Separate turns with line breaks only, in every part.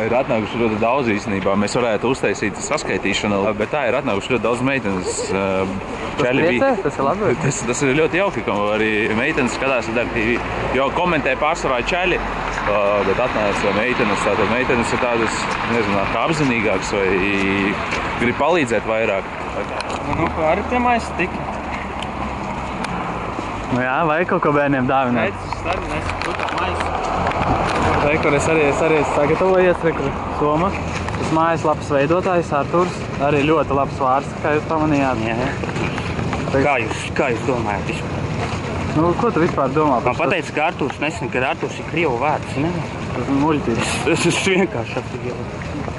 ir atnākuši ļoti daudz īstenībā. Mēs varētu uztaisīt saskaitīšanu, bet tā ir atnākuši ļoti daudz meitenes.
Tas ir labi.
Tas ir ļoti jauki, ka arī meitenes skatās redaktīvi, jo komentē pārsvarā čaļi, bet atnāca meitenes. Tātad meitenes ir tādas, nezinu, kā apzinīgākas vai grib palīdzēt vairāk.
Nu, arī tie maisi tik.
Nu jā, vai kaut ko bērniem dāvināt? Kur es arī sagatavojies, kur Somas. Tas mājaslapas veidotājs Arturs. Arī ļoti labs vārds, kā jūs pamanījāt.
Jā. Kā jūs domājat vispār?
Nu, ko tu vispār domā?
Man pateica, ka Arturs nesen, ka Arturs ir krievu vārds, ne?
Tas ir muļķis.
Tas ir vienkārši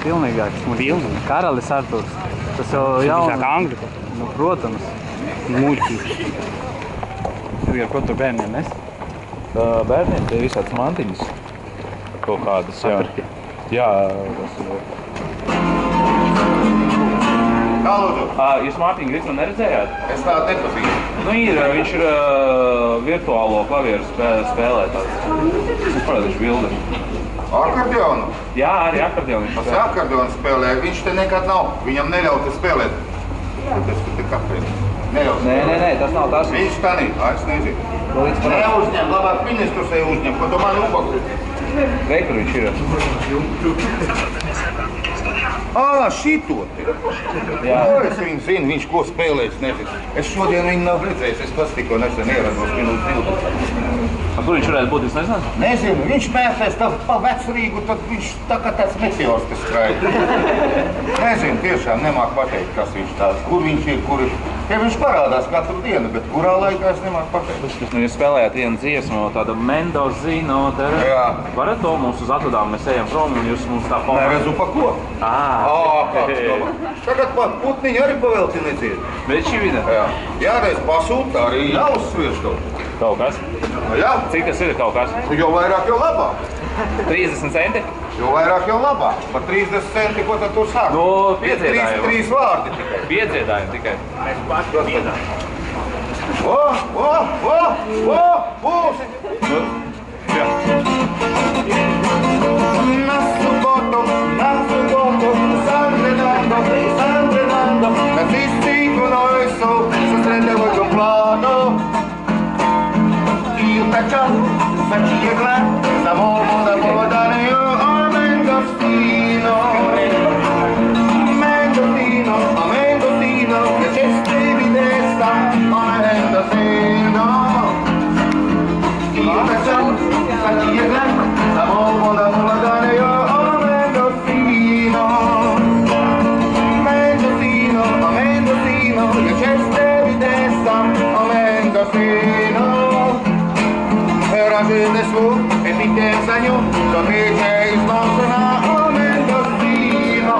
Pilnīgāks muļķis. Karalis Arturs. Tas jau
jauni. Angļu.
Nu, protams.
Muļķis.
Ko tu bērniem nes?
Bērniem tie visāds mantiņas. Kaut kādas, jā. Jā, tas ir.
Kā lūdzu?
Jūs Mārtiņu Gritmanu neredzējāt?
Es tādu nepazīstu.
Nu, viņš ir virtuālo klavieru spēlētājs. Es parādīšu bildi.
Akordeonu?
Jā, arī akordeonu viņš
spēlē. Akordeonu spēlē. Viņš te nekad nav. Viņam neļaut spēlēt. Tas ir kāpēc.
Nē, tas nav tas.
Viņš tanī, es nezinu. Neuzņem, labāk ministrusē uzņem, ko tu mani ubaku.
Kur viņš ir?
Šito te. Es viņu zinu, viņš ko spēlēs, nezinu. Es šodien viņu nav redzējis, es pats tikko nesen ierados minūti 20.
Kur viņš varētu būt, jūs nezināt?
Nezinu, viņš mēsēs pa vecrīgu, tad viņš tā kā tāds meteors, kas skraida. Nezinu, tiešām nemāk pateikt, kas viņš tāds, kur viņš ir, kur ir. Ja viņš parādās katru dienu, bet kurā laikā es nemāk pateikt.
Nu, jūs spēlējāt vienu dziesmu, tādu Mendozino,
Jā.
Varat to mums uz atvedām, mēs ejam prom un jūs mums tā palīdz.
Neredzu pa ko? Kāds domā. Tagad pat putniņu arī pavelti nedzied.
Bet šī vida?
Jā, reiz pasūta, arī jāuzsviež kaut.
Kaut kas?
Jā.
Cik tas ir kaut kas?
Jo vairāk, jo labāk.
30 centi?
Jo vairāk, jo labāk. Par 30 centi, ko tad tur sāk?
Nu, piedziedājumu.
3 vārdi tikai.
Piedziedājumu tikai.
Mēs paši piedājumu.
Būsi!
Jā.
Na subotu, sangrenando, nazisti con oiso, sostrendevo il complano. Io tacciato, faccio glan, l'amore da podare io al Mendocino. Mendocino, che c'è stevi testa, al Mendocino. Io tacciato, faccio glan, l'amore da podare io al Mendocino. Mendocino, che c'è stevi testa, al Mendocino. Razine su, e mi pensano, lo dice il sponsor a Mendocino.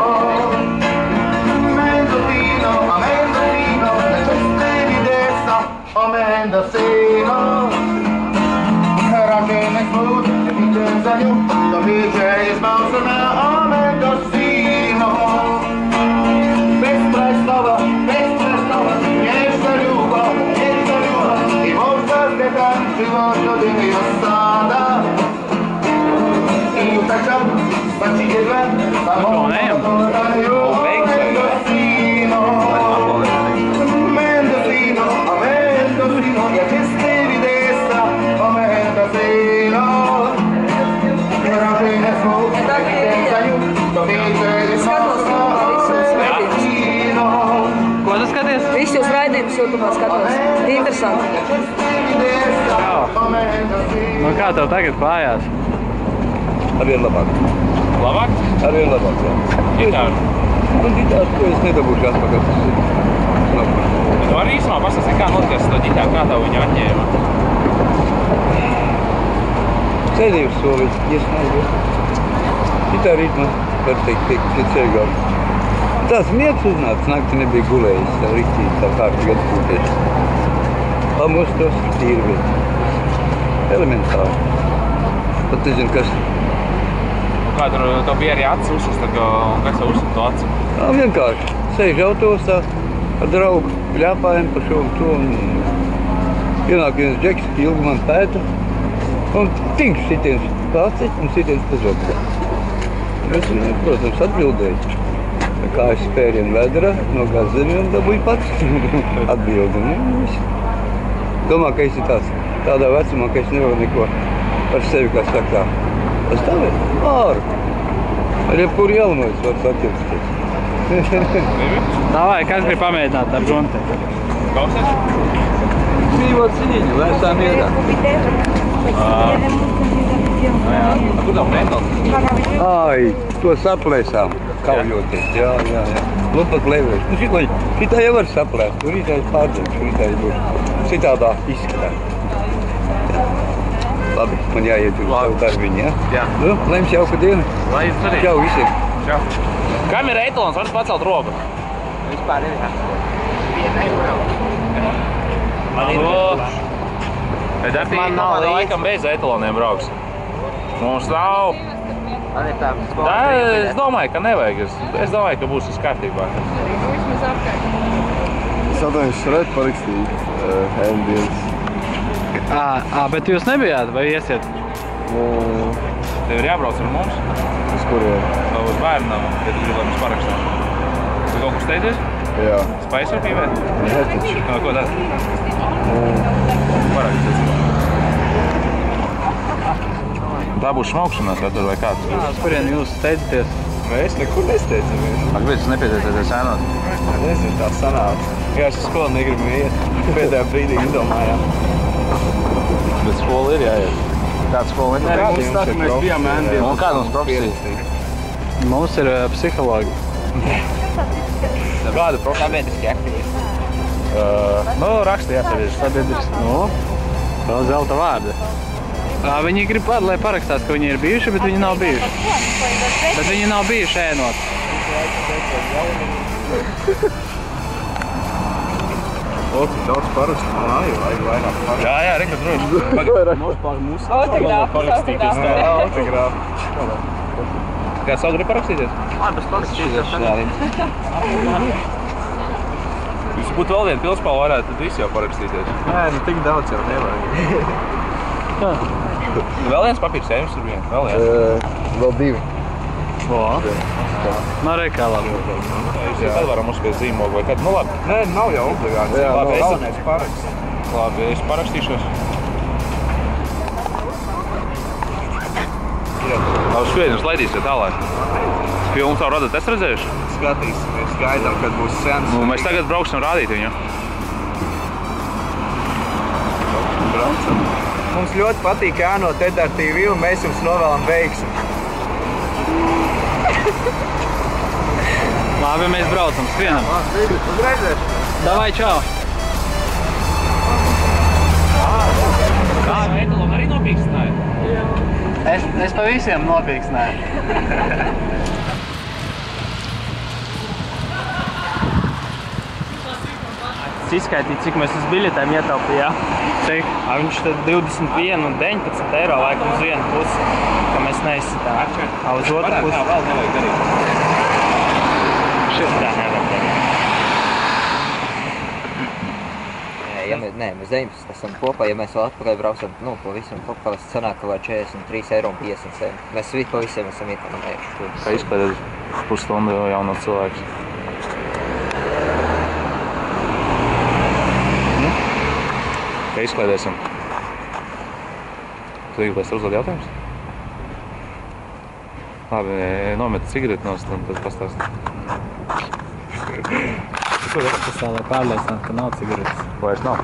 Mendocino, le ceste di destra a Mendocino. Razine su, e mi pensano, lo dice il sponsor a Mendocino. Vestra è stava, niente ruba, i mostras che tanti voglio di mia strada. Io tacciamo, facci che va, Mendocino, che ci stevi destra, a Mendocino. Razine su, e mi pensano, lo dice il sponsor a Mendocino.
Ko tu skaties?
Visus jūs raidījumus YouTube'ā skatos. Interesanti.
Nu kā tev tagad klājās?
Arvien labāk.
Labāk?
Arvien labāk, jā.
Ģitāru?
Nu, ģitāru, ko es nedabūšu atpakaļ.
Tu arī īsumā pastāstīt, kā notikās to ģitāru, kā tev viņu atņēma?
Sēdēju uz solis, iesnāju. Ģitāru ritma, var teikt, pie ceļgām. Tās miegs uznāca, nakti nebija gulējis, tā riktīgi tā kārtīgi atpūties. Pamostos, tīri vieta. Elementāri. Pat nezinu, kas.
Kā tur tev bija arī acis uzsist, kas tev uzsist to aci?
Vienkārši. Sēž autobusā ar draugu, ļāpājam pa šo un to. Ienāk viens džeks, ilgi man pēta. Un tinkš sitiens pa aci un sitiens pa zobu. Es viņam, protams, atbildēju. Kā es spērienu vedra no gazemi un dabūju pats atbildi. Domā, ka es ir tādā vecumā, ka es nevaru neko par sevi, kā saka. Es tā varu. Ar jebkuru jaunojas var saķersties.
Davai, kas grib pamēģināt ar Gunti?
Dzīvot ciņiņu, vēsā mierā.
Kur tev prendals?
Ai, to saplēsām. Kaujoties, jā. Lupat levēs. Šitā jau var saplēst. Tur rītā ir pārdzems, rītā ir būs citādā izskatās. Labi, man jāiet uz savu darbiņu, jā?
Jā.
Nu, laims jauka diena.
Lai jums arī.
Čau visiem.
Čau. Kam ir etalons? Varat pacelt roku?
Vispār ir, jā.
Man nav laikam bez etaloniem brauks. Mums nav.
Man ir tāds
Es domāju, ka nevajag. Es domāju, ka būs viss kārtībā.
Es atvainojos, jūs varētu parakstīt ambience.
Bet jūs nebijāt vai iesiet?
Tev ir jābrauc ar mums.
Uz kuriem?
Uz bērnam, ja tu gribi, lai mums parakstām. Tu kaut kur steidzies?
Jā.
Spējas var pīvēt?
Nē, taču.
Ko tad? Parakstīt. Tā būs šmaukšanās tur vai kāds?
Uz kurien jūs steidzaties?
Mēs nekur nesteidzamies.
Kāpēc jūs nepietieties ēnot?
Nezinu, tā sanāca. Vienkārši uz skolu negribam iet. Pēdējā brīdī izdomājām.
Bet skola ir jāiet. Kāda skola ir?
Mums tā, ka mēs bijām ambience.
Un kāda mums profesija?
Mums ir psihologi.
Kāda profesija?
sabiedriski aktīvi.
Raksti jāsavies.
Sabiedriski. Vēl zelta vārdi. Viņi grib, lai parakstās, ka viņi ir bijuši, bet viņi nav bijuši. Bet viņi nav bijuši ēnot.
Daudz parakstu. Vajag vairāk parakstu.
Jā, Rika, droši.
Autogrāfi.
Kā savu grib parakstīties? Jūs būtu vēl viena pilspāla varētu, tad visi jau parakstīties.
Nē, tik daudz jau nevajag.
Vēl viens papīrs ejums ir vien? Vēl viens?
Vēl divi.
Marē kā labi.
Tad varam uzspiest zīmogu vai kad? Nu labi.
Nē, nav jau obligāti.
Jā,
Labi,
nav.
galvenais paraksts.
Labi, es parakstīšos. Labi, šodien laidīsiet tālāk. Filmu savu radat, es redzējuši?
Skatīsimies, gaidām, kad būs sens.
Mēs tagad brauksim rādīt viņu.
Braucam.
Mums ļoti patīk ēnot Edar TV un mēs jums novēlam veiksmi.
Labi, mēs braucam, skrienam.
Uz redzēšanu.
Davai, čau!
Kā, etalonu arī nopīkstināja?
Es pa visiem nopīkstināju.
Izskaitīt, cik mēs uz biļetēm ietaupījām.
Cik?
Viņš tad 21 un 19 eiro laikam uz vienu pusi, ka mēs neizsitām. Uz otru pusi.
Vēl nevajag darīt.
Tā nevar darīt.
Ja mēs 19 esam kopā, ja mēs vēl atpakaļ braucam, pa visam kopā sanāk kaut kā 43 eiro un 50 centi. Mēs pa visiem esam iekonomējuši.
Kā izklaidēt pusstundu jauno cilvēks? Kā izklaidēsim? Tu gribēs uzdot jautājumus? Labi, nomet cigareti nost un tad pastāst.
Tas tā, lai pārliecināt, ka nav cigaretes.
Vairs nav?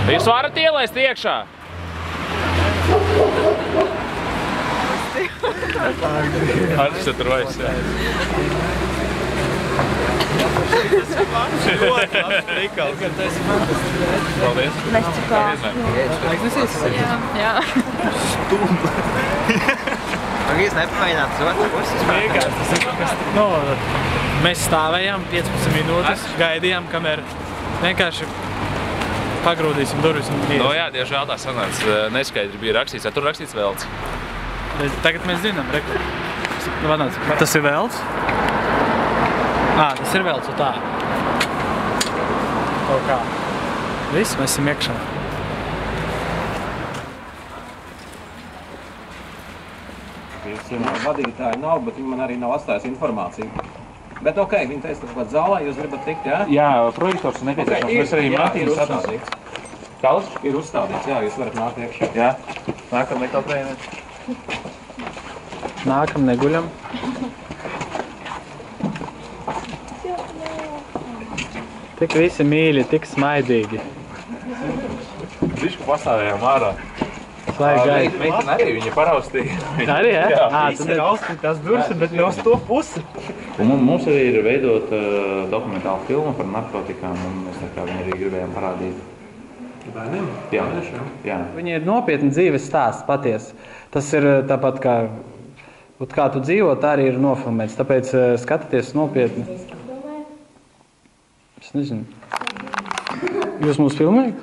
Jūs varat ielaist iekšā? Artis tur vairs, jā. Paldies.
Mēs cikā. Jā.
Jūs nepamēģināt uz otru pusi?
Mēs stāvējām 15 minūtes, gaidījām, kamēr vienkārši pagrūdīsim durvis un
No jā, diemžēl tā sanāca. Neskaidri bija rakstīts, tur rakstīts velts.
Tagad mēs zinām, tas ir velts? Tas ir velts un tā. Kaut kā. Viss, mēs esam iekšā.
Vadītāji nav, bet viņi man arī nav atstājis informāciju. Bet ok, viņi teica, ka pat zālē jūs gribat tikt, jā?
Jā, projektors ir nepieciešams. Mēs arī Martīnas atnāsim. Kāds?
Ir uzstādīts, jā, jūs varat nākt iekšā.
Jā. Nākam nekā trēnēt.
Nākam neguļam. Tik visi mīļi, tik smaidīgi.
Višku pastāvējām ārā.
Svaigi gaidi.
Meitene arī viņa paraustīja.
Arī, jā?
Jā.
Tad
Raustīt tās durvis, bet ne uz to pusi.
Un mums arī ir veidot dokumentālu filmu par narkotikām, un mēs tā kā viņu arī gribējām parādīt.
Bērniem?
Jā. Jā.
Viņi ir nopietni dzīves stāsts patiesi. Tas ir tāpat kā tu dzīvo, tā arī ir nofilmēts. Tāpēc skatieties nopietni. Es nezinu. Jūs mūs filmējat?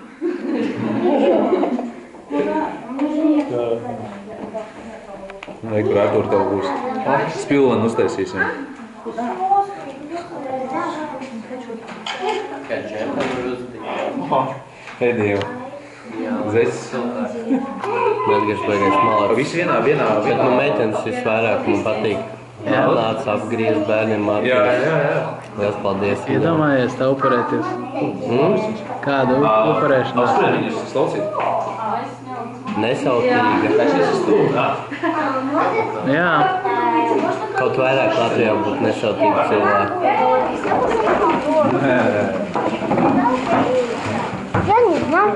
Vai kur Artur tev būs? Spilvenu uztaisīsim. Pēdējo. Zeķis.
Mēdgars baigais malāks.
Visi vienā.
Bet nu meitenes visvairāk man patīk. Nāc apgriezt bērniem mācīt.
Jā.
Liels paldies.
Iedomājies tā upurēties. Kāda upurēšana?
Austrēļiņas slaucīt.
Nesautīga.
Jā.
Kaut vairāk Latvijā būtu nesautīgi cilvēki.
Я не знаю.